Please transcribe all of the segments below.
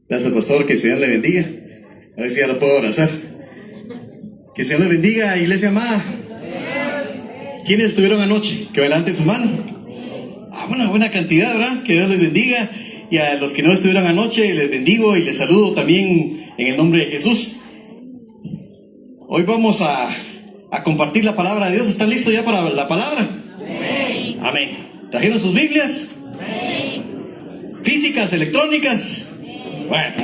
Gracias, pastor, que el Señor le bendiga. A ver si ya lo puedo abrazar. Que el Señor le bendiga, iglesia amada. ¿Quiénes estuvieron anoche? Que levanten su mano. Una buena cantidad, ¿verdad? Que Dios les bendiga. Y a los que no estuvieron anoche, les bendigo y les saludo también en el nombre de Jesús. Hoy vamos a compartir la palabra de Dios. ¿Están listos ya para la palabra? Amén. Amén. ¿Trajeron sus Biblias? Amén. ¿Físicas, electrónicas? Amén. Bueno,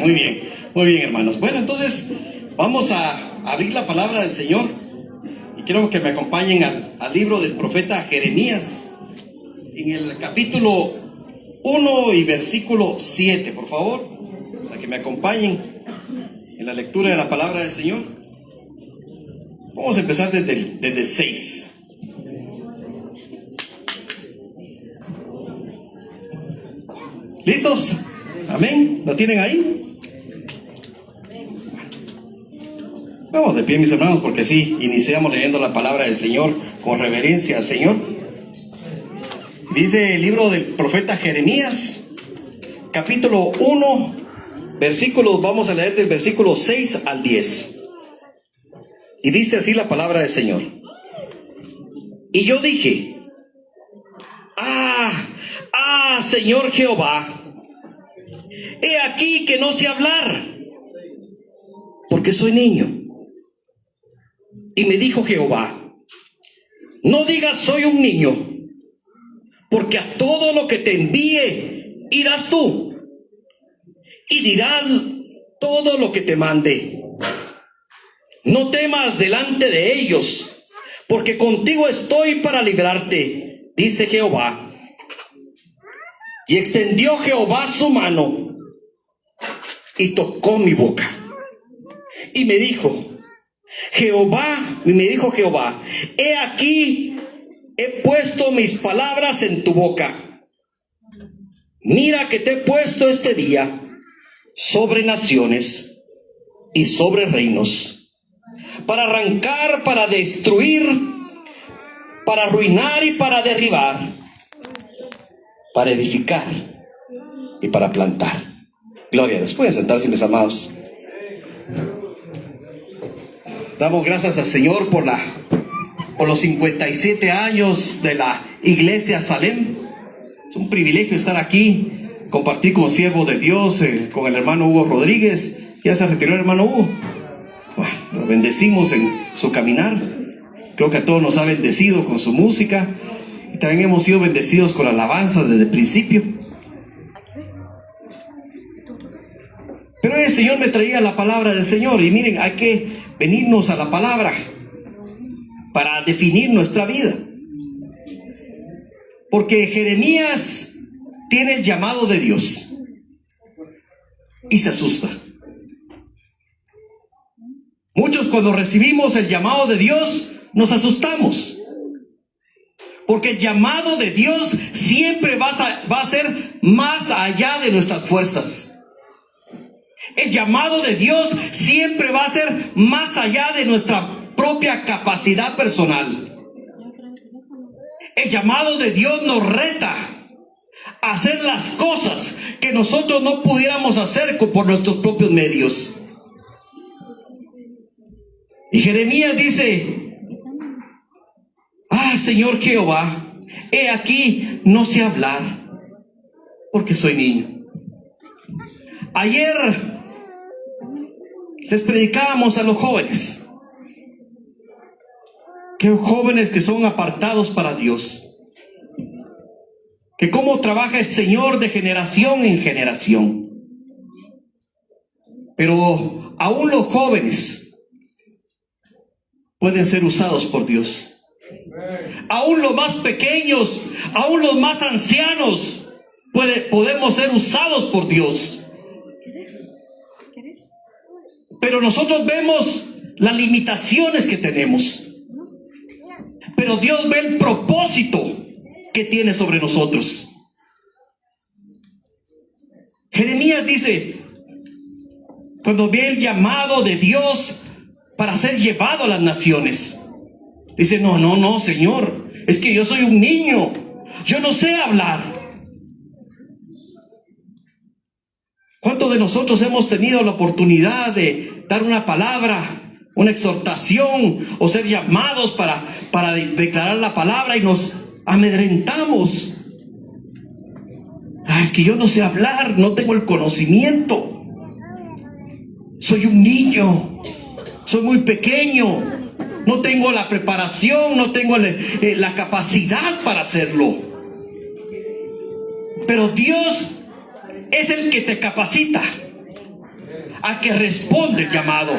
muy bien, hermanos. Bueno, entonces vamos a abrir la palabra del Señor y quiero que me acompañen al libro del profeta Jeremías, en el capítulo 1 y versículo 7, por favor, para que me acompañen en la lectura de la palabra del Señor. Vamos a empezar desde el 6. ¿Listos? Amén. ¿Lo tienen ahí? Vamos de pie, mis hermanos, porque así iniciamos leyendo la palabra del Señor con reverencia al Señor. Dice el libro del profeta Jeremías, capítulo 1, versículos, vamos a leer del versículo 6 al 10. Y dice así la palabra del Señor. Y yo dije: Señor Jehová, he aquí que no sé hablar, porque soy niño. Y me dijo Jehová: no digas soy un niño, porque a todo lo que te envíe irás tú, y dirás todo lo que te mande. No temas delante de ellos, porque contigo estoy para librarte, dice Jehová. Y extendió Jehová su mano y tocó mi boca. Y me dijo Jehová, he aquí, he puesto mis palabras en tu boca. Mira que te he puesto este día sobre naciones y sobre reinos, para arrancar, para destruir, para arruinar y para derribar, para edificar y para plantar. Gloria a Dios. Pueden sentarse, mis amados. Damos gracias al Señor por los 57 años de la Iglesia Salem. Es un privilegio estar aquí, compartir como siervo de Dios, con el hermano Hugo Rodríguez. Ya se retiró el hermano Hugo. Lo bendecimos en su caminar. Creo que a todos nos ha bendecido con su música. Y también hemos sido bendecidos con la alabanza desde el principio. Pero el Señor me traía la palabra del Señor. Y miren, hay que venirnos a la palabra para definir nuestra vida. Porque Jeremías tiene el llamado de Dios y se asusta. Muchos, cuando recibimos el llamado de Dios, nos asustamos. Porque el llamado de Dios siempre va a ser más allá de nuestras fuerzas. El llamado de Dios siempre va a ser más allá de nuestra propia capacidad personal. El llamado de Dios nos reta a hacer las cosas que nosotros no pudiéramos hacer por nuestros propios medios. Y Jeremías dice: Señor Jehová, he aquí no sé hablar, porque soy niño. Ayer les predicábamos a los jóvenes, que jóvenes que son apartados para Dios, que cómo trabaja el Señor de generación en generación. Pero aún los jóvenes pueden ser usados por Dios. Aún los más pequeños, aún los más ancianos, podemos ser usados por Dios. Pero nosotros vemos las limitaciones que tenemos. Pero Dios ve el propósito que tiene sobre nosotros. Jeremías dice, cuando ve el llamado de Dios para ser llevado a las naciones, dice: no, Señor, es que yo soy un niño, yo no sé hablar. ¿Cuántos de nosotros hemos tenido la oportunidad de dar una palabra, una exhortación o ser llamados para declarar la palabra y nos amedrentamos? Es que yo no sé hablar, no tengo el conocimiento. Soy un niño, soy muy pequeño, no tengo la preparación, no tengo la capacidad para hacerlo. Pero Dios es el que te capacita, a que responde el llamado.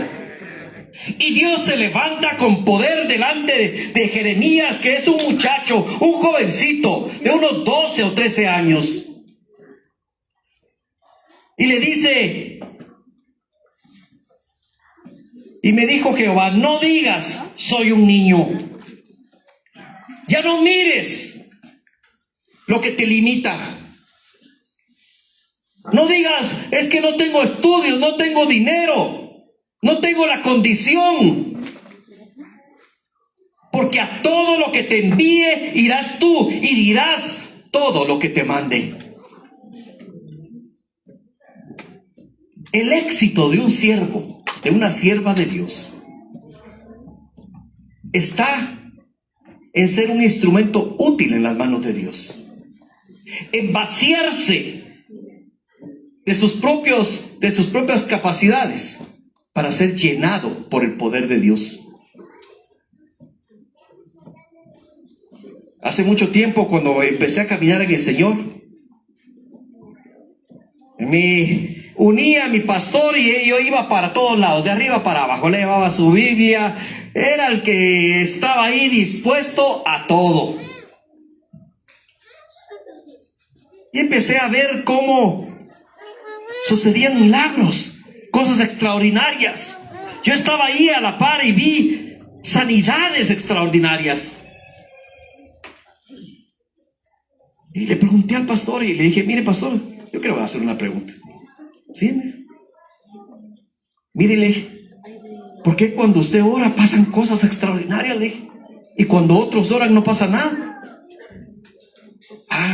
Y Dios se levanta con poder delante de Jeremías, que es un muchacho, un jovencito de unos 12 o 13 años. Y le dice, y me dijo Jehová, no digas, soy un niño. Ya no mires lo que te limita. No digas, es que no tengo estudios, no tengo dinero, no tengo la condición. Porque a todo lo que te envíe irás tú y dirás todo lo que te mande. El éxito de un siervo, de una sierva de Dios, está en ser un instrumento útil en las manos de Dios, en vaciarse de sus propias capacidades para ser llenado por el poder de Dios. Hace mucho tiempo, cuando empecé a caminar en el Señor, me unía a mi pastor y yo iba para todos lados, de arriba para abajo. Le llevaba su Biblia, era el que estaba ahí dispuesto a todo. Y empecé a ver cómo sucedían milagros, cosas extraordinarias. Yo estaba ahí a la par y vi sanidades extraordinarias. Y le pregunté al pastor y le dije, mire pastor, yo quiero hacer una pregunta. ¿Sí? Mire, le dije, ¿por qué cuando usted ora pasan cosas extraordinarias? Le dije, y cuando otros oran no pasa nada.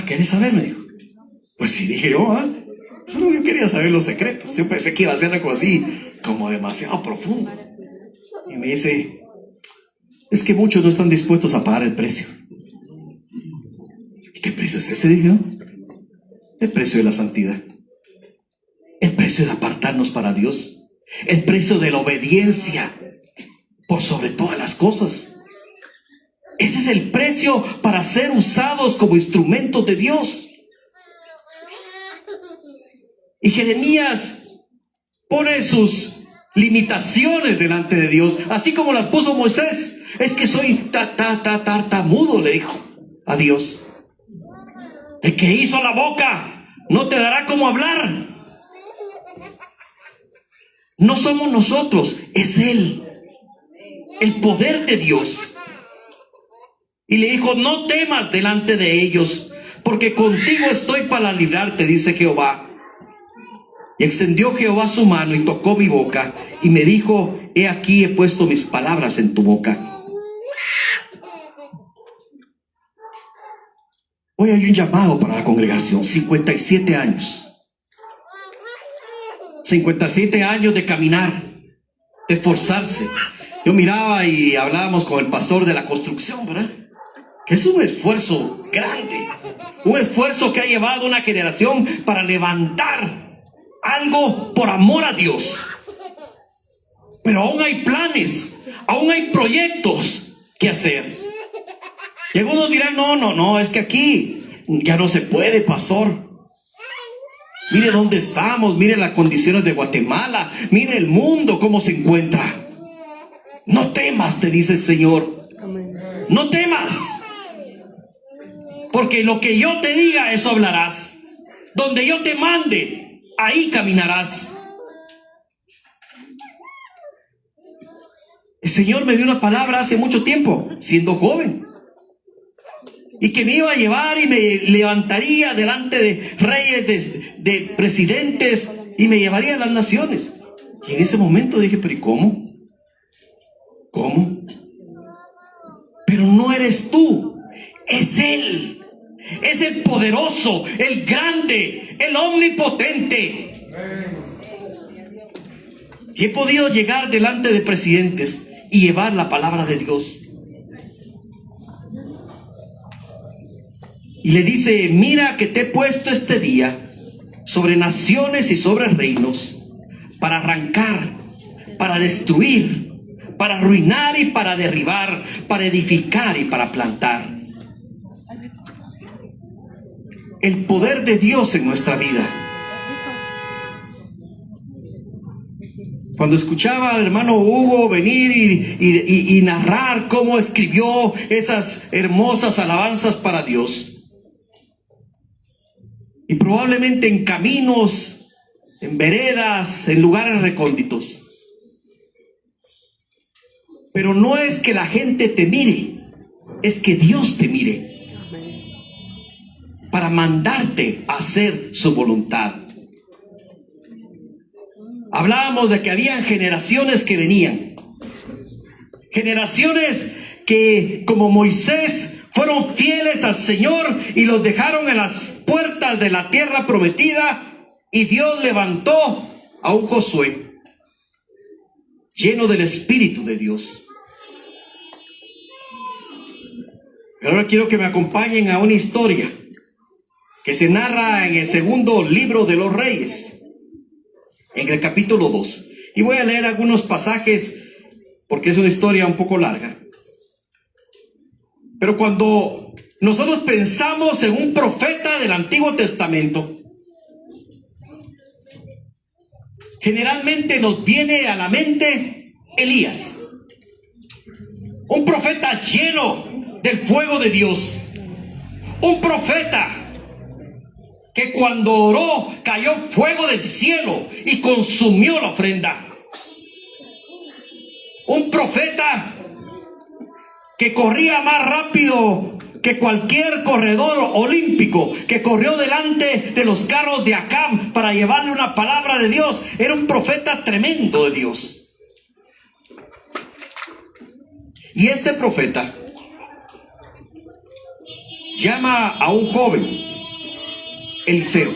¿Querés saber? Me dijo. Pues sí, dije yo, solo yo quería saber los secretos. Yo pensé que iba a ser algo así, como demasiado profundo. Y me dice, es que muchos no están dispuestos a pagar el precio. ¿Y qué precio es ese? Dije, ¿no? El precio de la santidad. El precio de apartarnos para Dios. El precio de la obediencia por sobre todas las cosas. Ese es el precio para ser usados como instrumentos de Dios. Y Jeremías pone sus limitaciones delante de Dios, así como las puso Moisés. Es que soy tartamudo, le dijo a Dios. El que hizo la boca no te dará cómo hablar. No somos nosotros, es Él, el poder de Dios. Y le dijo, no temas delante de ellos, porque contigo estoy para librarte, dice Jehová. Y extendió Jehová su mano y tocó mi boca y me dijo, he aquí he puesto mis palabras en tu boca. Hoy hay un llamado para la congregación, 57 años. 57 años de caminar, de esforzarse. Yo miraba y hablábamos con el pastor de la construcción, ¿verdad? Que es un esfuerzo grande, un esfuerzo que ha llevado una generación para levantar algo por amor a Dios. Pero aún hay planes, aún hay proyectos que hacer. Y algunos dirán, no, es que aquí ya no se puede, pastor. Mire dónde estamos, mire las condiciones de Guatemala, mire el mundo cómo se encuentra. No temas, te dice el Señor. No temas. Porque lo que yo te diga, eso hablarás. Donde yo te mande, ahí caminarás. El Señor me dio una palabra hace mucho tiempo, siendo joven. Y que me iba a llevar y me levantaría delante de reyes, de presidentes, y me llevaría a las naciones. Y en ese momento dije, pero ¿y cómo? ¿Cómo? Pero no eres tú, es Él. Es el poderoso, el grande, el omnipotente. Y he podido llegar delante de presidentes y llevar la palabra de Dios. Y le dice: mira que te he puesto este día sobre naciones y sobre reinos, para arrancar, para destruir, para arruinar y para derribar, para edificar y para plantar. El poder de Dios en nuestra vida. Cuando escuchaba al hermano Hugo venir y narrar cómo escribió esas hermosas alabanzas para Dios, y probablemente en caminos, en veredas, en lugares recónditos, pero no es que la gente te mire, es que Dios te mire para mandarte a hacer su voluntad. Hablábamos de que habían generaciones que venían, generaciones que, como Moisés, fueron fieles al Señor y los dejaron en las puertas de la tierra prometida, y Dios levantó a un Josué lleno del Espíritu de Dios. Pero ahora quiero que me acompañen a una historia que se narra en el segundo libro de los Reyes, en el capítulo 2. Y voy a leer algunos pasajes porque es una historia un poco larga. Pero cuando nosotros pensamos en un profeta del Antiguo Testamento, generalmente nos viene a la mente Elías, un profeta lleno del fuego de Dios, un profeta que cuando oró cayó fuego del cielo y consumió la ofrenda, un profeta que corría más rápido que cualquier corredor olímpico, que corrió delante de los carros de Acab para llevarle una palabra de Dios. Era un profeta tremendo de Dios. Y este profeta llama a un joven, Eliseo.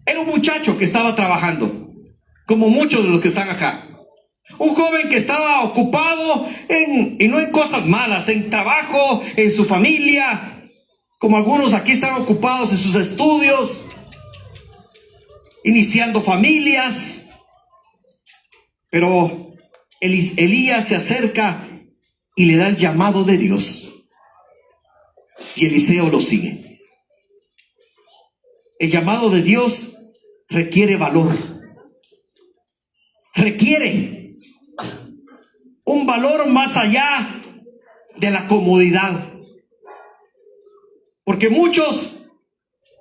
Era un muchacho que estaba trabajando, como muchos de los que están acá. Un joven que estaba ocupado y no en cosas malas, en trabajo, en su familia, como algunos aquí están ocupados en sus estudios, iniciando familias. Pero Elías se acerca y le da el llamado de Dios, y Eliseo lo sigue. El llamado de Dios requiere valor, requiere un valor más allá de la comodidad, porque muchos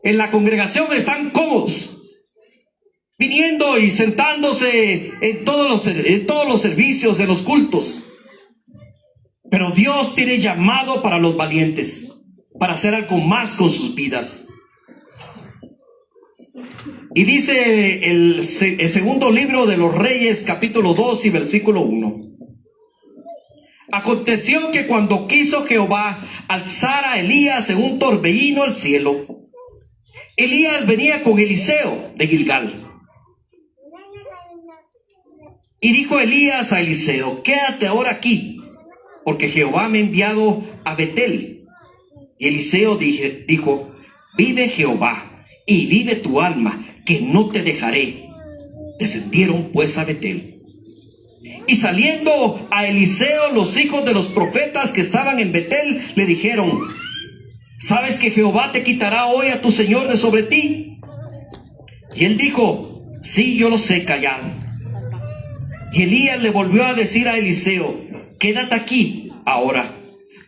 en la congregación están cómodos, viniendo y sentándose en todos los servicios, en los cultos. Pero Dios tiene llamado para los valientes, para hacer algo más con sus vidas. Y dice el segundo libro de los Reyes, capítulo 2 y versículo 1. Aconteció que cuando quiso Jehová alzar a Elías en un torbellino al cielo, Elías venía con Eliseo de Gilgal. Y dijo Elías a Eliseo: quédate ahora aquí, porque Jehová me ha enviado a Betel. Y Eliseo dijo: vive Jehová y vive tu alma, que no te dejaré. Descendieron pues a Betel. Y saliendo a Eliseo los hijos de los profetas que estaban en Betel, le dijeron: ¿sabes que Jehová te quitará hoy a tu señor de sobre ti? Y él dijo: sí, yo lo sé, callad. Y Elías le volvió a decir a Eliseo: quédate aquí ahora,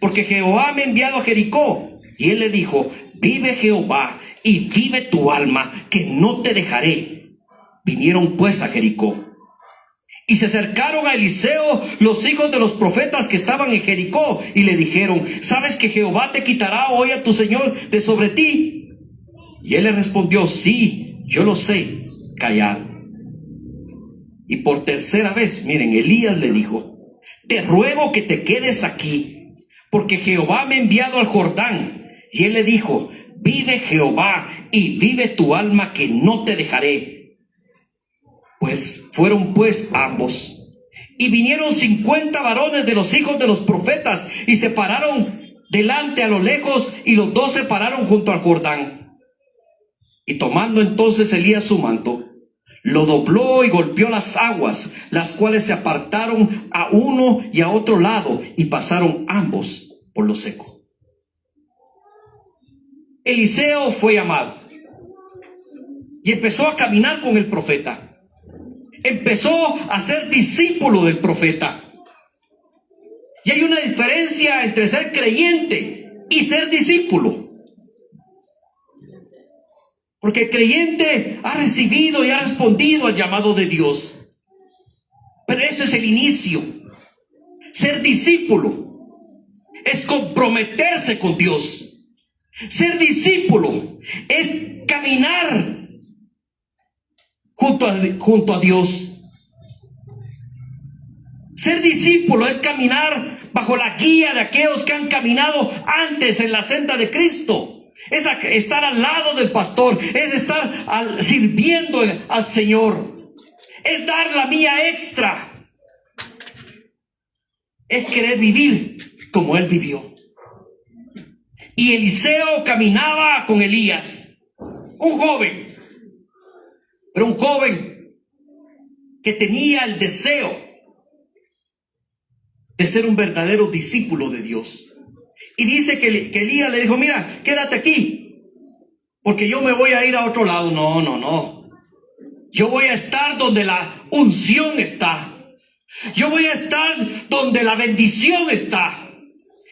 porque Jehová me ha enviado a Jericó. Y él le dijo: vive Jehová y vive tu alma, que no te dejaré. Vinieron pues a Jericó. Y se acercaron a Eliseo los hijos de los profetas que estaban en Jericó, y le dijeron: ¿sabes que Jehová te quitará hoy a tu señor de sobre ti? Y él le respondió: sí, yo lo sé, callad. Y por tercera vez, miren, Elías le dijo: te ruego que te quedes aquí, porque Jehová me ha enviado al Jordán. Y él le dijo: vive Jehová y vive tu alma que no te dejaré. Pues fueron pues ambos. Y vinieron 50 varones de los hijos de los profetas y se pararon delante a lo lejos, y los 2 se pararon junto al Jordán. Y tomando entonces Elías su manto, lo dobló y golpeó las aguas, las cuales se apartaron a uno y a otro lado, y pasaron ambos por lo seco. Eliseo fue llamado y empezó a caminar con el profeta. Empezó a ser discípulo del profeta. Y hay una diferencia entre ser creyente y ser discípulo. Porque el creyente ha recibido y ha respondido al llamado de Dios. Pero ese es el inicio. Ser discípulo es comprometerse con Dios. Ser discípulo es caminar junto a Dios. Ser discípulo es caminar bajo la guía de aquellos que han caminado antes en la senda de Cristo. Es estar al lado del pastor, es estar sirviendo al Señor, es dar la mía extra, es querer vivir como él vivió. Y Eliseo caminaba con Elías, un joven, pero un joven que tenía el deseo de ser un verdadero discípulo de Dios. Y dice que Elías le dijo: mira, quédate aquí, porque yo me voy a ir a otro lado. No. Yo voy a estar donde la unción está. Yo voy a estar donde la bendición está.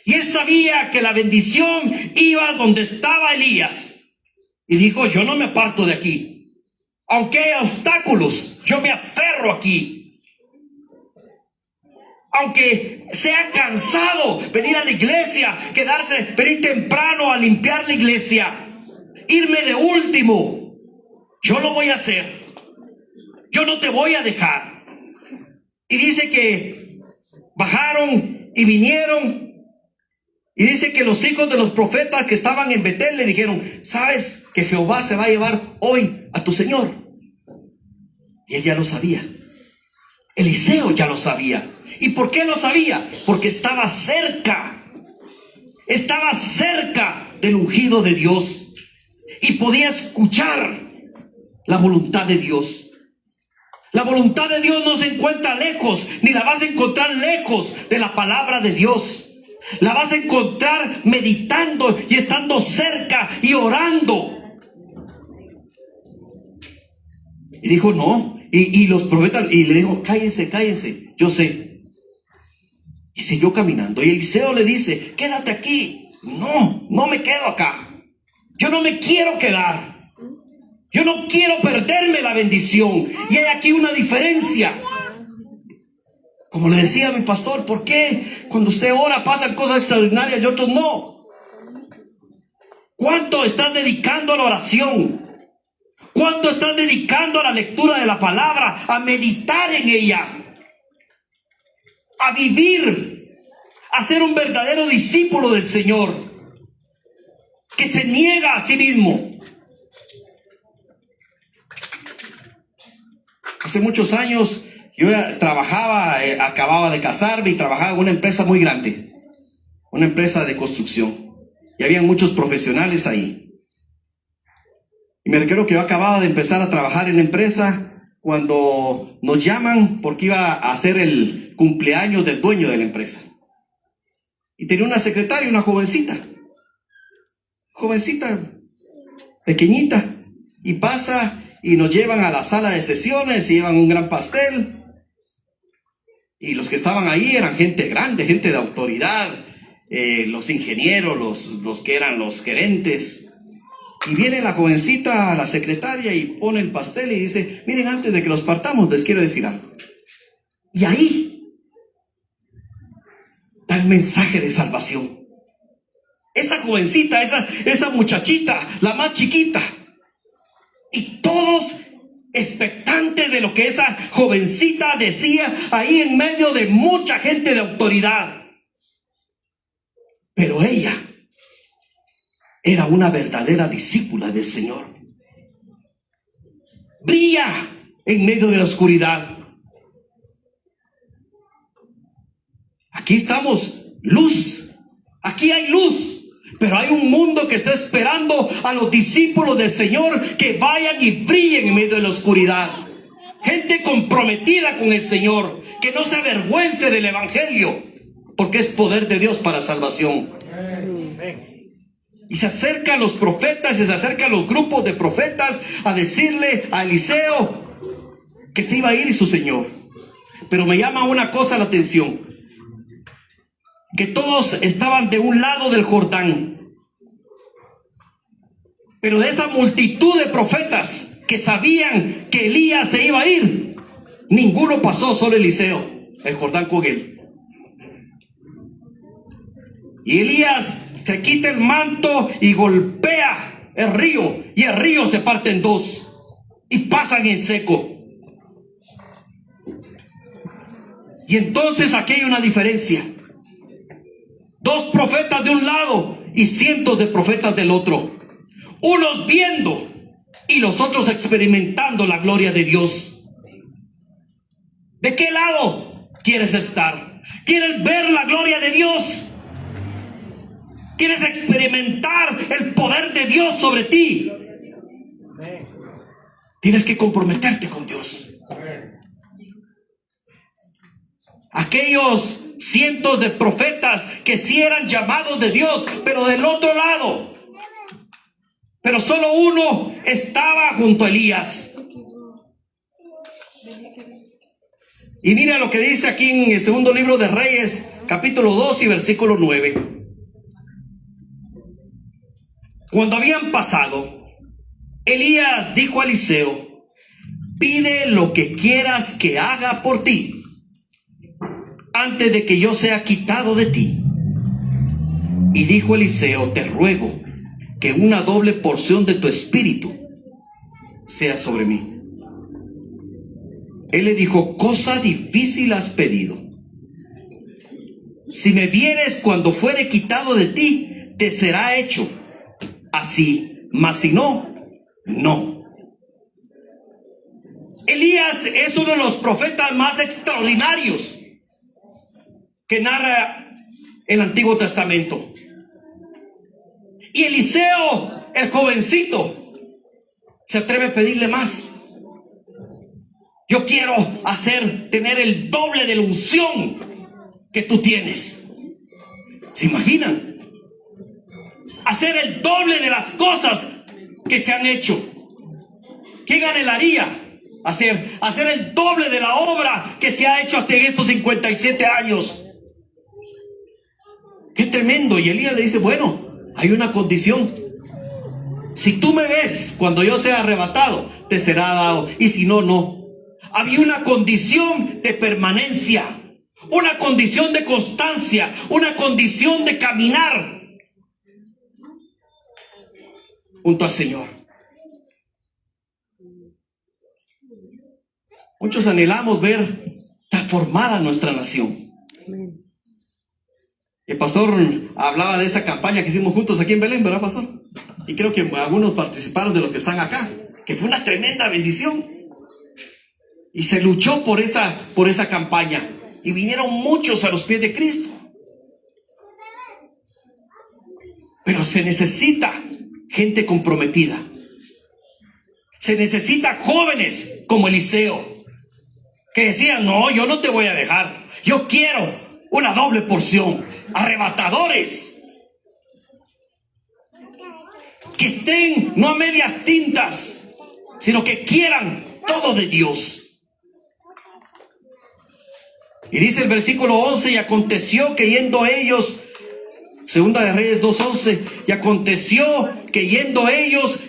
Y él sabía que la bendición iba donde estaba Elías. Y dijo: yo no me aparto de aquí. Aunque haya obstáculos, yo me aferro aquí. Aunque sea cansado venir a la iglesia, venir temprano a limpiar la iglesia, irme de último, yo lo voy a hacer. Yo no te voy a dejar. Y dice que bajaron y vinieron. Y dice que los hijos de los profetas que estaban en Betel le dijeron: ¿sabes que Jehová se va a llevar hoy a tu señor? Y él ya lo sabía. Eliseo ya lo sabía. ¿Y por qué lo sabía? Porque estaba cerca del ungido de Dios y podía escuchar la voluntad de Dios. La voluntad de Dios no se encuentra lejos, ni la vas a encontrar lejos de la palabra de Dios. La vas a encontrar meditando y estando cerca y orando. Y dijo: no. Y los profetas, y le dijo: cállense, yo sé. Y siguió caminando. Y Eliseo le dice: quédate aquí. No me quedo acá. Yo no me quiero quedar. Yo no quiero perderme la bendición. Y hay aquí una diferencia. Como le decía a mi pastor: ¿por qué cuando usted ora pasan cosas extraordinarias y otros no? ¿Cuánto estás dedicando a la oración? ¿Cuánto estás dedicando a la lectura de la palabra, a meditar en ella, a vivir, a ser un verdadero discípulo del Señor, que se niega a sí mismo? Hace muchos años yo trabajaba, acababa de casarme y trabajaba en una empresa muy grande, una empresa de construcción, y había muchos profesionales ahí. Y me recuerdo que yo acababa de empezar a trabajar en la empresa cuando nos llaman porque iba a hacer el cumpleaños del dueño de la empresa. Y tenía una secretaria, una jovencita pequeñita, y pasa y nos llevan a la sala de sesiones y llevan un gran pastel. Y los que estaban ahí eran gente grande, gente de autoridad, los ingenieros, los que eran los gerentes. Y viene la jovencita, la secretaria, y pone el pastel y dice: miren, antes de que los partamos les quiero decir algo. Y ahí da el mensaje de salvación. Esa jovencita, esa muchachita, la más chiquita, y todos expectantes de lo que esa jovencita decía ahí en medio de mucha gente de autoridad. Pero ella era una verdadera discípula del Señor. Brilla en medio de la oscuridad. Aquí estamos, luz. Aquí hay luz. Pero hay un mundo que está esperando a los discípulos del Señor que vayan y brillen en medio de la oscuridad. Gente comprometida con el Señor, que no se avergüence del Evangelio, porque es poder de Dios para salvación. Y se acercan los profetas y se acercan los grupos de profetas a decirle a Eliseo que se iba a ir su Señor. Pero me llama una cosa la atención, que todos estaban de un lado del Jordán. Pero de esa multitud de profetas que sabían que Elías se iba a ir, ninguno pasó, solo Eliseo, el Jordán con él. Y Elías se quita el manto y golpea el río, y el río se parte en dos y pasan en seco. Y entonces aquí hay una diferencia. Dos profetas de un lado y cientos de profetas del otro. Unos viendo y los otros experimentando la gloria de Dios. ¿De qué lado quieres estar? ¿Quieres ver la gloria de Dios? ¿Quieres experimentar el poder de Dios sobre ti? Tienes que comprometerte con Dios. Aquellos cientos de profetas que sí eran llamados de Dios, pero del otro lado. Pero solo uno estaba junto a Elías. Y mira lo que dice aquí en el segundo libro de Reyes, capítulo 2 y versículo 9. Cuando habían pasado, Elías dijo a Eliseo: pide lo que quieras que haga por ti, antes de que yo sea quitado de ti. Y dijo Eliseo: te ruego que una doble porción de tu espíritu sea sobre mí. Él le dijo: cosa difícil has pedido. Si me vieres cuando fuere quitado de ti, te será hecho así, mas si no, no. Elías es uno de los profetas más extraordinarios que narra el Antiguo Testamento. Y Eliseo, el jovencito, se atreve a pedirle más. Yo quiero tener el doble de la unción que tú tienes. ¿Se imaginan? Hacer el doble de las cosas que se han hecho. ¿Quién anhelaría hacer el doble de la obra que se ha hecho hasta en estos 57 años? ¡Qué tremendo! Y Elías le dice: bueno, hay una condición. Si tú me ves cuando yo sea arrebatado, te será dado. Y si no, no. Había una condición de permanencia, una condición de constancia, una condición de caminar junto al Señor. Muchos anhelamos ver transformada nuestra nación. El pastor hablaba de esa campaña que hicimos juntos aquí en Belén, ¿verdad, pastor? Y creo que algunos participaron de los que están acá, que fue una tremenda bendición. Y se luchó por esa campaña. Y vinieron muchos a los pies de Cristo. Pero se necesita gente comprometida. Se necesita jóvenes como Eliseo, que decían: no, yo no te voy a dejar. Yo quiero una doble porción. Arrebatadores. Que estén no a medias tintas, sino que quieran todo de Dios. Y dice el versículo 11: y aconteció que yendo ellos, segunda de Reyes 2:11, y aconteció que yendo ellos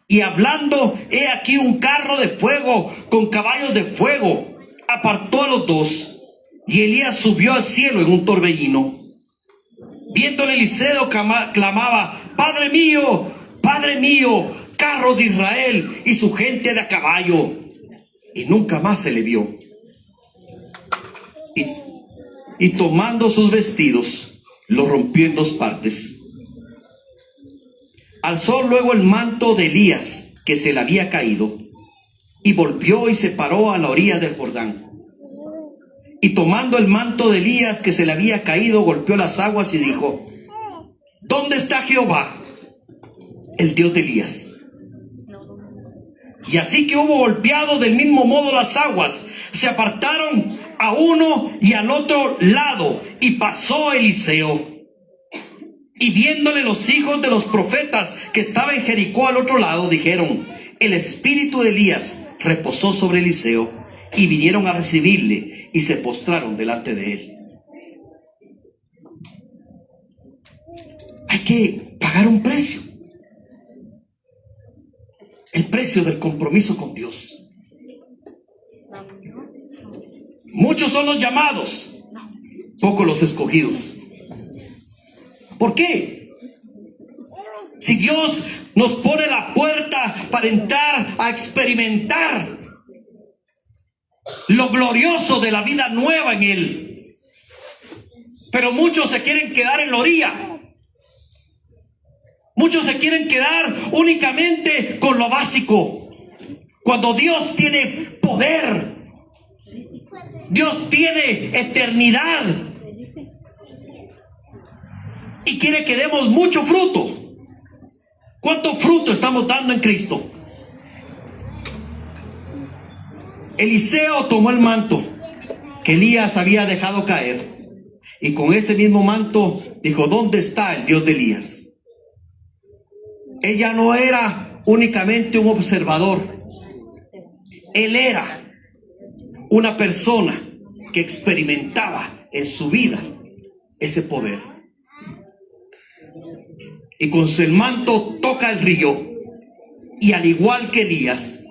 y hablando, he aquí un carro de fuego con caballos de fuego, apartó a los dos, y Elías subió al cielo en un torbellino. Viéndole Eliseo clamaba: Padre mío, carro de Israel y su gente de a caballo. Y nunca más se le vio. Y tomando sus vestidos, los rompió en dos partes. Alzó luego el manto de Elías, que se le había caído, y volvió y se paró a la orilla del Jordán. Y tomando el manto de Elías, que se le había caído, golpeó las aguas y dijo: ¿dónde está Jehová, el Dios de Elías? Y así que hubo golpeado del mismo modo las aguas, se apartaron a uno y al otro lado, y pasó Eliseo. Y viéndole los hijos de los profetas que estaban en Jericó al otro lado, dijeron: el espíritu de Elías reposó sobre Eliseo. Y vinieron a recibirle y se postraron delante de él. Hay que pagar un precio. El precio del compromiso con Dios. Muchos son los llamados, pocos los escogidos. ¿Por qué? Si Dios nos pone la puerta para entrar a experimentar lo glorioso de la vida nueva en Él, pero muchos se quieren quedar en la orilla. Muchos se quieren quedar únicamente con lo básico, cuando Dios tiene poder, Dios tiene eternidad y quiere que demos mucho fruto. ¿Cuánto fruto estamos dando en Cristo? Eliseo tomó el manto que Elías había dejado caer, y con ese mismo manto dijo: ¿dónde está el Dios de Elías? Ella no era únicamente un observador, él era una persona que experimentaba en su vida ese poder. Y con su manto toca el río, y al igual que Elías,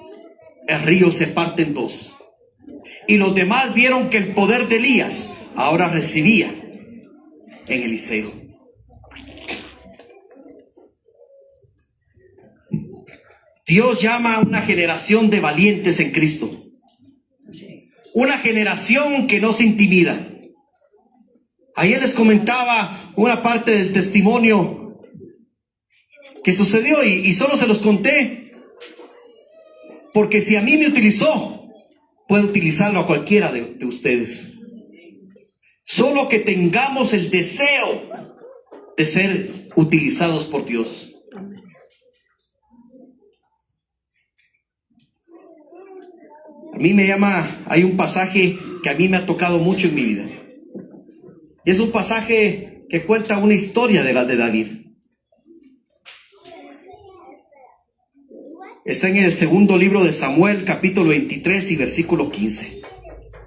el río se parte en dos. Y los demás vieron que el poder de Elías ahora recibía en Eliseo. Dios llama a una generación de valientes en Cristo. Una generación que no se intimida. Ayer les comentaba una parte del testimonio que sucedió y solo se los conté porque si a mí me utilizó, puede utilizarlo a cualquiera de ustedes. Solo que tengamos el deseo de ser utilizados por Dios. A mí me llama, hay un pasaje que a mí me ha tocado mucho en mi vida. Y es un pasaje que cuenta una historia de la de David. Está en el segundo libro de Samuel, capítulo 23 y versículo 15.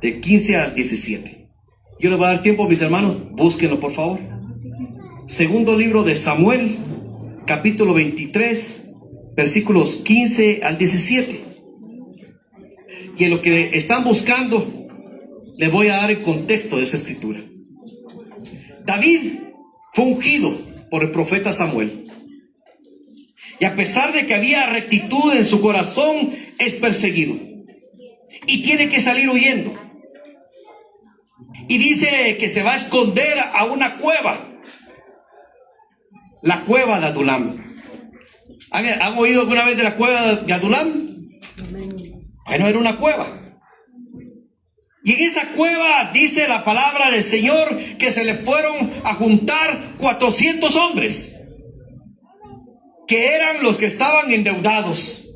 De 15 al 17. Yo les voy a dar tiempo, mis hermanos, búsquenlo por favor. Segundo libro de Samuel, capítulo 23, versículos 15 al 17. Y en lo que están buscando, les voy a dar el contexto de esta escritura. David fue ungido por el profeta Samuel. Y a pesar de que había rectitud en su corazón, es perseguido. Y tiene que salir huyendo. Y dice que se va a esconder a una cueva. La cueva de Adulam. ¿Han oído alguna vez de la cueva de Adulam? Bueno, era una cueva. Y en esa cueva dice la palabra del Señor que se le fueron a juntar 400 hombres. Que eran los que estaban endeudados,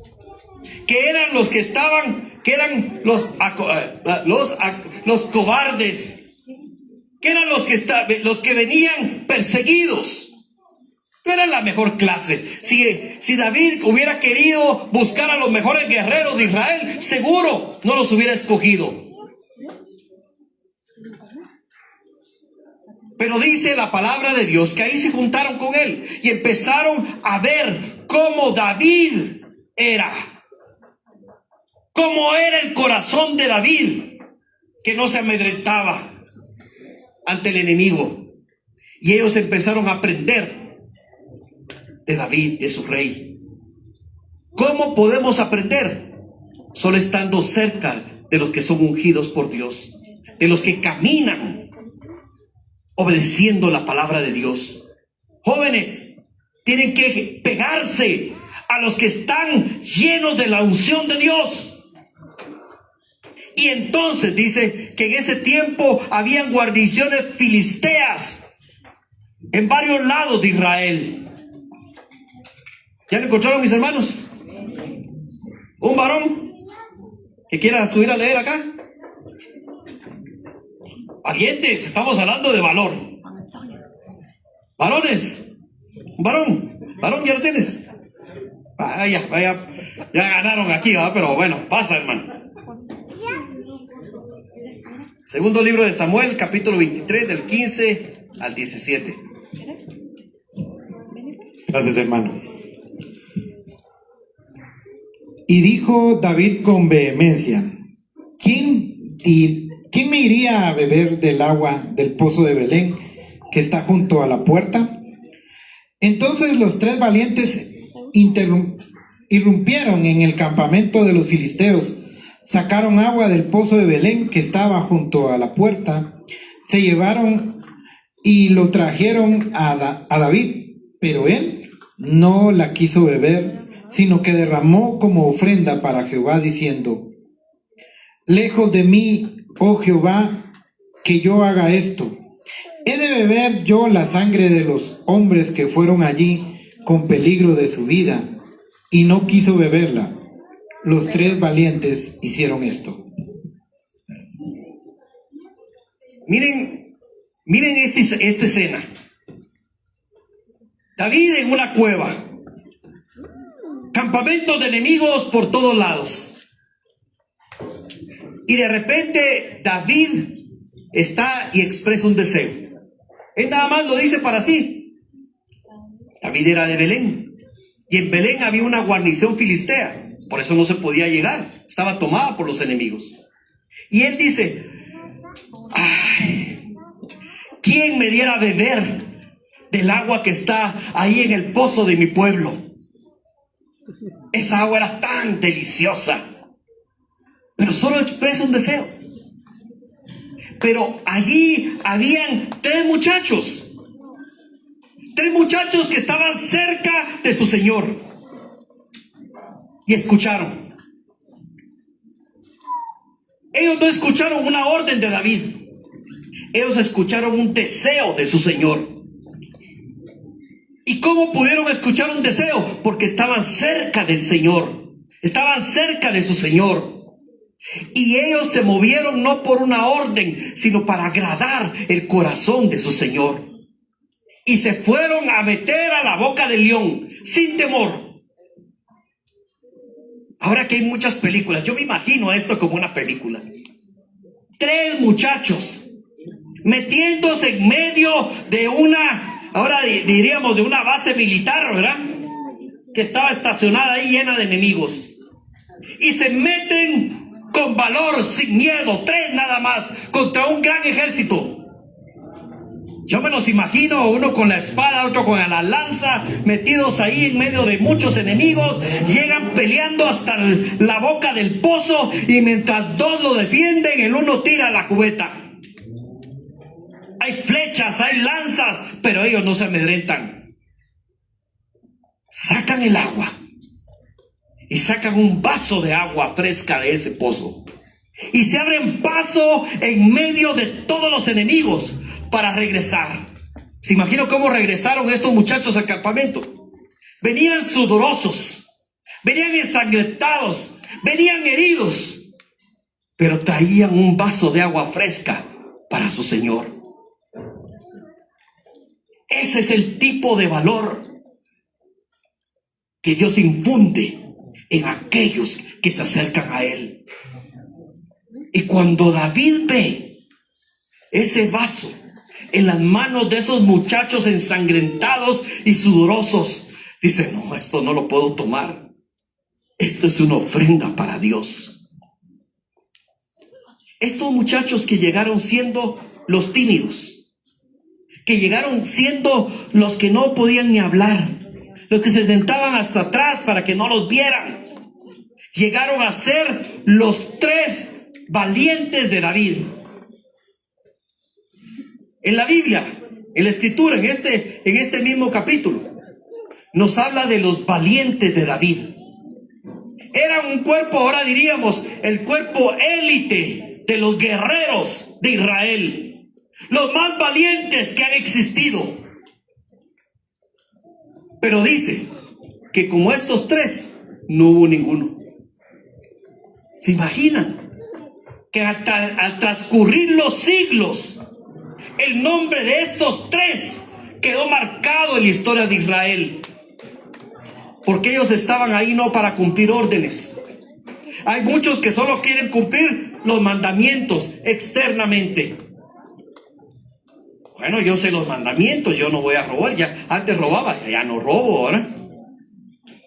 que eran los que estaban, que eran los cobardes, que eran los que venían perseguidos. No eran la mejor clase. Si David hubiera querido buscar a los mejores guerreros de Israel, seguro no los hubiera escogido. Pero dice la palabra de Dios que ahí se juntaron con él y empezaron a ver cómo David era. Cómo era el corazón de David, que no se amedrentaba ante el enemigo. Y ellos empezaron a aprender de David, de su rey. ¿Cómo podemos aprender? Solo estando cerca de los que son ungidos por Dios, de los que caminan obedeciendo la palabra de Dios. Jóvenes, Tienen que pegarse a los que están llenos de la unción de Dios. Y entonces dice que en ese tiempo habían guarniciones filisteas en varios lados de Israel. ¿Ya lo encontraron, mis hermanos? ¿Un varón que quiera subir a leer acá? Valientes, estamos hablando de valor. Varones, varón, ya lo tienes. Vaya, ya ganaron aquí, ¿verdad? Pero bueno, pasa, hermano. Segundo libro de Samuel, capítulo 23, del 15 al 17. Gracias, hermano. Y dijo David con vehemencia: ¿Quién me iría a beber del agua del pozo de Belén, que está junto a la puerta? Entonces los tres valientes irrumpieron en el campamento de los filisteos, sacaron agua del pozo de Belén, que estaba junto a la puerta, se llevaron y lo trajeron a David, pero él no la quiso beber, sino que derramó como ofrenda para Jehová, diciendo: lejos de mí, oh Jehová, que yo haga esto. ¿He de beber yo la sangre de los hombres que fueron allí con peligro de su vida? Y no quiso beberla. Los tres valientes hicieron esto. Miren esta escena. David en una cueva. Campamentos de enemigos por todos lados. Y de repente David está y expresa un deseo. Él nada más lo dice para sí. David era de Belén. Y en Belén había una guarnición filistea. Por eso no se podía llegar. Estaba tomada por los enemigos. Y él dice: ay, ¿quién me diera a beber del agua que está ahí en el pozo de mi pueblo? Esa agua era tan deliciosa. Pero solo expresa un deseo. Pero allí habían tres muchachos que estaban cerca de su Señor. Y escucharon. Ellos no escucharon una orden de David. Ellos escucharon un deseo de su Señor. ¿Y cómo pudieron escuchar un deseo? Porque estaban cerca del Señor. Estaban cerca de su Señor. Y ellos se movieron no por una orden, sino para agradar el corazón de su Señor. Y se fueron a meter a la boca del león, sin temor. Ahora que hay muchas películas, yo me imagino esto como una película. Tres muchachos metiéndose en medio de una, ahora diríamos de una base militar, ¿verdad? Que estaba estacionada ahí llena de enemigos. Y se meten con valor, sin miedo, tres nada más, contra un gran ejército. Yo me los imagino, uno con la espada, otro con la lanza, metidos ahí en medio de muchos enemigos. Llegan peleando hasta la boca del pozo, y mientras dos lo defienden, el uno tira la cubeta. Hay flechas, hay lanzas, pero ellos no se amedrentan. Sacan el agua y sacan un vaso de agua fresca de ese pozo, y se abren paso en medio de todos los enemigos para regresar. ¿Se imagina cómo regresaron estos muchachos al campamento? Venían sudorosos, venían ensangrentados, venían heridos, pero traían un vaso de agua fresca para su Señor. Ese es el tipo de valor que Dios infunde en aquellos que se acercan a Él. Y cuando David ve ese vaso en las manos de esos muchachos ensangrentados y sudorosos, dice: no, esto no lo puedo tomar. Esto es una ofrenda para Dios. Estos muchachos que llegaron siendo los tímidos, que llegaron siendo los que no podían ni hablar, los que se sentaban hasta atrás para que no los vieran, llegaron a ser los tres valientes de David. En la Biblia, en la Escritura, en este mismo capítulo, nos habla de los valientes de David. Eran un cuerpo, ahora diríamos, el cuerpo élite de los guerreros de Israel, los más valientes que han existido. Pero dice que como estos tres, no hubo ninguno. ¿Se imaginan? Que al transcurrir los siglos, el nombre de estos tres quedó marcado en la historia de Israel. Porque ellos estaban ahí no para cumplir órdenes. Hay muchos que solo quieren cumplir los mandamientos externamente. Bueno, yo sé los mandamientos, yo no voy a robar. Ya antes robaba, ya no robo, ¿verdad?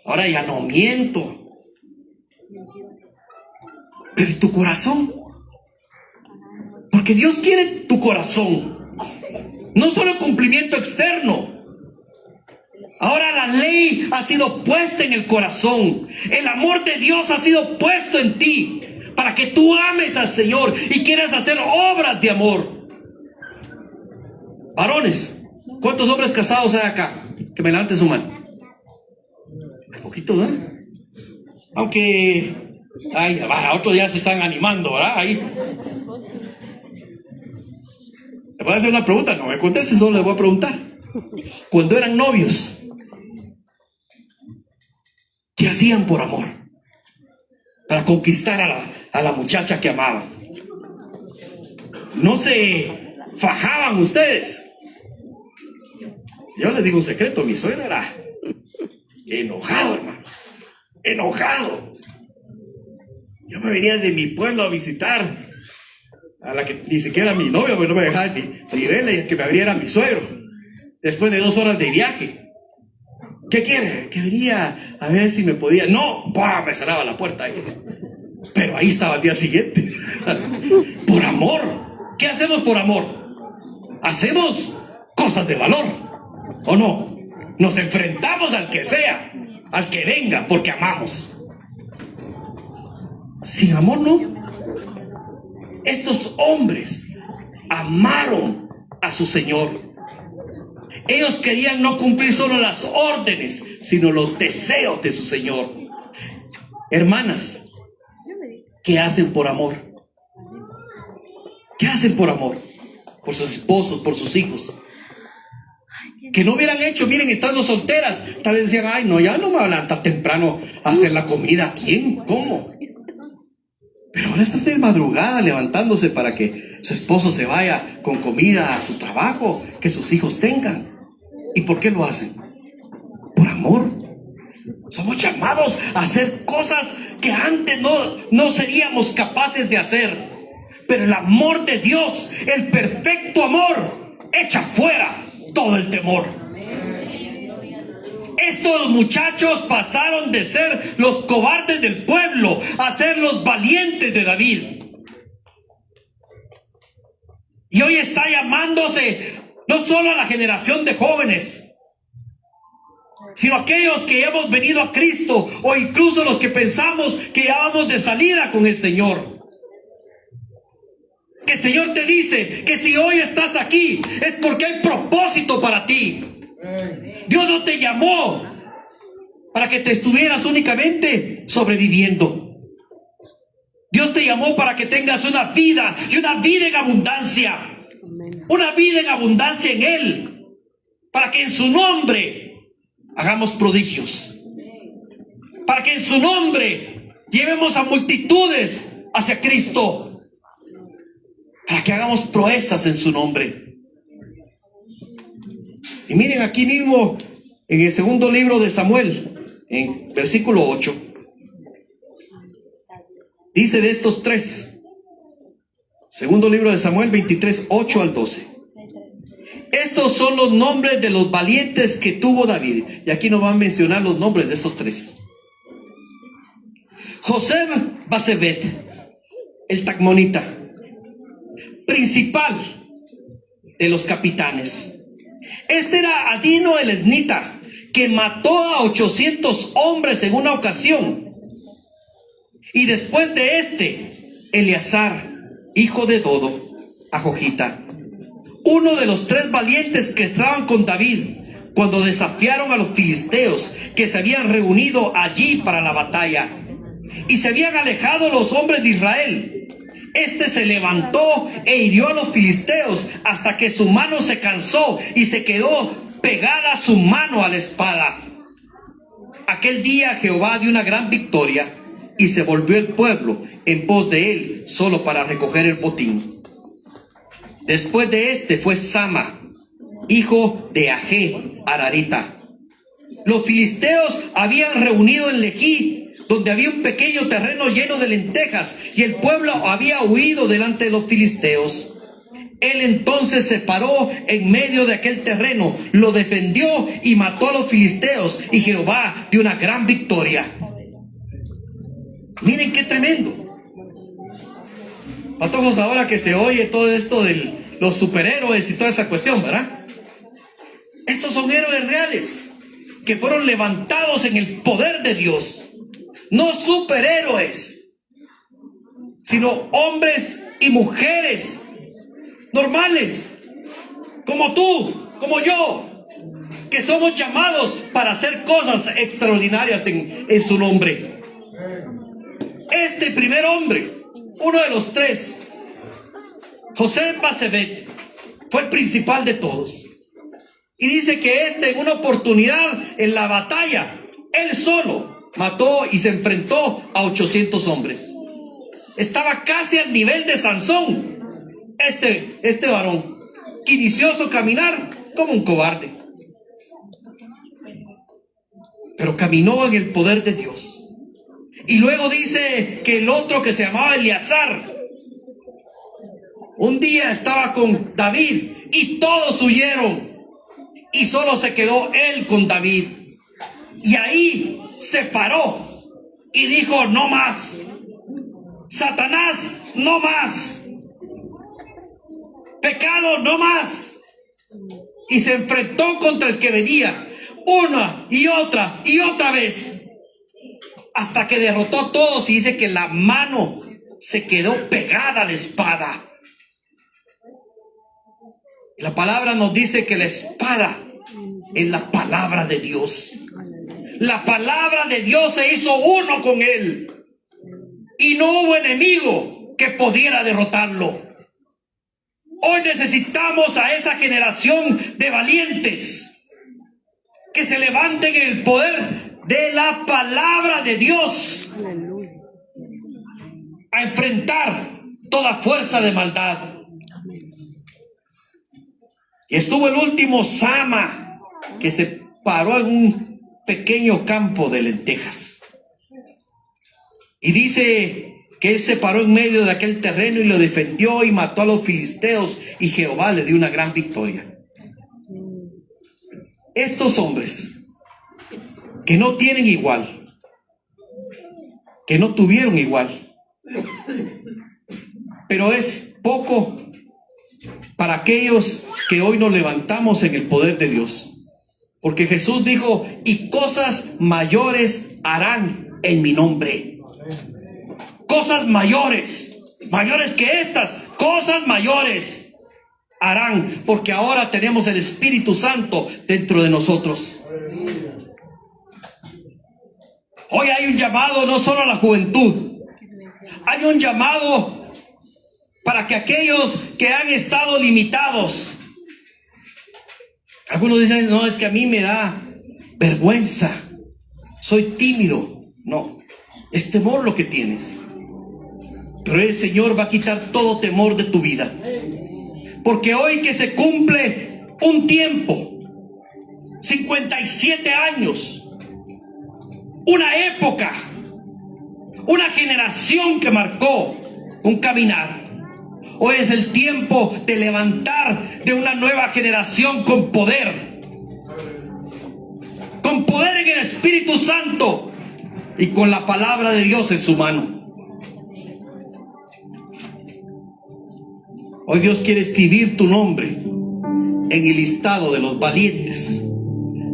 Ahora ya no miento. Pero ¿y tu corazón? Porque Dios quiere tu corazón, no solo el cumplimiento externo. Ahora la ley ha sido puesta en el corazón. El amor de Dios ha sido puesto en ti para que tú ames al Señor y quieras hacer obras de amor. Varones, ¿cuántos hombres casados hay acá? Que me levanten su mano. Un poquito, ¿verdad? Aunque, ay, otros ya se están animando, ¿verdad? Ahí. ¿Le voy a hacer una pregunta? No me conteste, solo le voy a preguntar. Cuando eran novios, ¿qué hacían por amor? Para conquistar a la muchacha que amaban. ¿No se fajaban ustedes? Yo les digo un secreto, mi suegra era enojado, hermanos. Enojado. Yo me venía de mi pueblo a visitar a la que ni siquiera era mi novia, porque no me dejaba ni verla, y el que me abría era mi suegro. Después de 2 horas de viaje. ¿Qué quiere? Que venía a ver si me podía. No, ¡pah! Me cerraba la puerta ahí. Pero ahí estaba el día siguiente. Por amor. ¿Qué hacemos por amor? Hacemos cosas de valor, ¿o no? Nos enfrentamos al que sea, al que venga, porque amamos. Sin amor no. Estos hombres amaron a su Señor. Ellos querían no cumplir solo las órdenes, sino los deseos de su Señor. Hermanas, ¿qué hacen por amor? ¿Qué hacen por amor? Por sus esposos, por sus hijos. Que no hubieran hecho, miren, estando solteras, tal vez decían, ay, no, ya no me van a levantar temprano a hacer la comida. ¿Quién? ¿Cómo? Pero ahora están de madrugada levantándose para que su esposo se vaya con comida a su trabajo, que sus hijos tengan. ¿Y por qué lo hacen? Por amor. Somos llamados a hacer cosas que antes no seríamos capaces de hacer. Pero el amor de Dios, el perfecto amor, echa fuera todo el temor. Estos muchachos pasaron de ser los cobardes del pueblo a ser los valientes de David. Y hoy está llamándose no solo a la generación de jóvenes, sino a aquellos que hemos venido a Cristo, o incluso los que pensamos que ya vamos de salida con el Señor. Que el Señor te dice que si hoy estás aquí es porque hay propósito para ti. Dios no te llamó para que te estuvieras únicamente sobreviviendo. Dios te llamó para que tengas una vida, y una vida en abundancia. Una vida en abundancia en Él. Para que en su nombre hagamos prodigios. Para que en su nombre llevemos a multitudes hacia Cristo. Para que hagamos proezas en su nombre. Y miren aquí mismo, en el segundo libro de Samuel, en versículo 8, dice de estos tres. Segundo libro de Samuel 23, 8 al 12. Estos son los nombres de los valientes que tuvo David. Y aquí nos van a mencionar los nombres de estos tres. José Basebet, el tacmonita, principal de los capitanes. Este era Adino el esnita, que mató a 800 hombres en una ocasión. Y después de este, Eleazar, hijo de Dodo, a Jojita, uno de los tres valientes que estaban con David, cuando desafiaron a los filisteos que se habían reunido allí para la batalla. Y se habían alejado los hombres de Israel. Este se levantó e hirió a los filisteos hasta que su mano se cansó y se quedó pegada su mano a la espada. Aquel día Jehová dio una gran victoria y se volvió el pueblo en pos de él solo para recoger el botín. Después de este fue Sama, hijo de Agé, Ararita. Los filisteos habían reunido en Lejí, donde había un pequeño terreno lleno de lentejas, y el pueblo había huido delante de los filisteos. Él entonces se paró en medio de aquel terreno, lo defendió y mató a los filisteos, y Jehová dio una gran victoria. Miren qué tremendo. Patojos, ahora que se oye todo esto de los superhéroes y toda esa cuestión, ¿verdad? Estos son héroes reales que fueron levantados en el poder de Dios. No superhéroes, sino hombres y mujeres normales, como tú, como yo, que somos llamados para hacer cosas extraordinarias en su nombre. Este primer hombre, uno de los tres, José Basebet, fue el principal de todos. Y dice que en una oportunidad en la batalla, él solo mató y se enfrentó a 800 hombres. Estaba casi al nivel de Sansón, este varón, que inició su caminar como un cobarde, pero caminó en el poder de Dios. Y luego dice que el otro, que se llamaba Eleazar, un día estaba con David y todos huyeron y solo se quedó él con David. Y ahí se paró y dijo: no más, Satanás, no más, pecado, no más. Y se enfrentó contra el que venía una y otra vez, hasta que derrotó a todos. Y dice que la mano se quedó pegada a la espada. La palabra nos dice que la espada es la palabra de Dios. La palabra de Dios se hizo uno con él, y no hubo enemigo que pudiera derrotarlo. Hoy necesitamos a esa generación de valientes que se levanten en el poder de la palabra de Dios a enfrentar toda fuerza de maldad. Y estuvo el último, Sama, que se paró en un pequeño campo de lentejas. Y dice que él se paró en medio de aquel terreno y lo defendió y mató a los filisteos, y Jehová le dio una gran victoria. Estos hombres que no tienen igual, que no tuvieron igual, pero es poco para aquellos que hoy nos levantamos en el poder de Dios. Porque Jesús dijo: y cosas mayores harán en mi nombre. Cosas mayores, mayores que estas, cosas mayores harán, porque ahora tenemos el Espíritu Santo dentro de nosotros. Hoy hay un llamado no solo a la juventud, hay un llamado para que aquellos que han estado limitados. Algunos dicen: no, es que a mí me da vergüenza, soy tímido. No, es temor lo que tienes. Pero el Señor va a quitar todo temor de tu vida. Porque hoy que se cumple un tiempo, 57 años, una época, una generación que marcó un caminar. Hoy es el tiempo de levantar de una nueva generación con poder en el Espíritu Santo y con la palabra de Dios en su mano. Hoy Dios quiere escribir tu nombre en el listado de los valientes.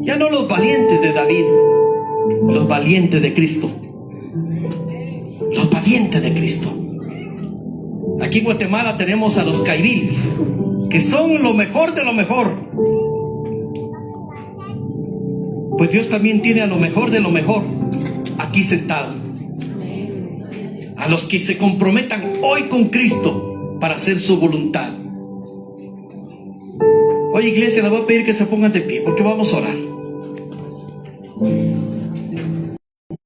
Ya no los valientes de David, los valientes de Cristo. Los valientes de Cristo. Aquí en Guatemala tenemos a los caiviles, que son lo mejor de lo mejor. Pues Dios también tiene a lo mejor de lo mejor aquí sentado. A los que se comprometan hoy con Cristo para hacer su voluntad. Oye, iglesia, les voy a pedir que se pongan de pie porque vamos a orar.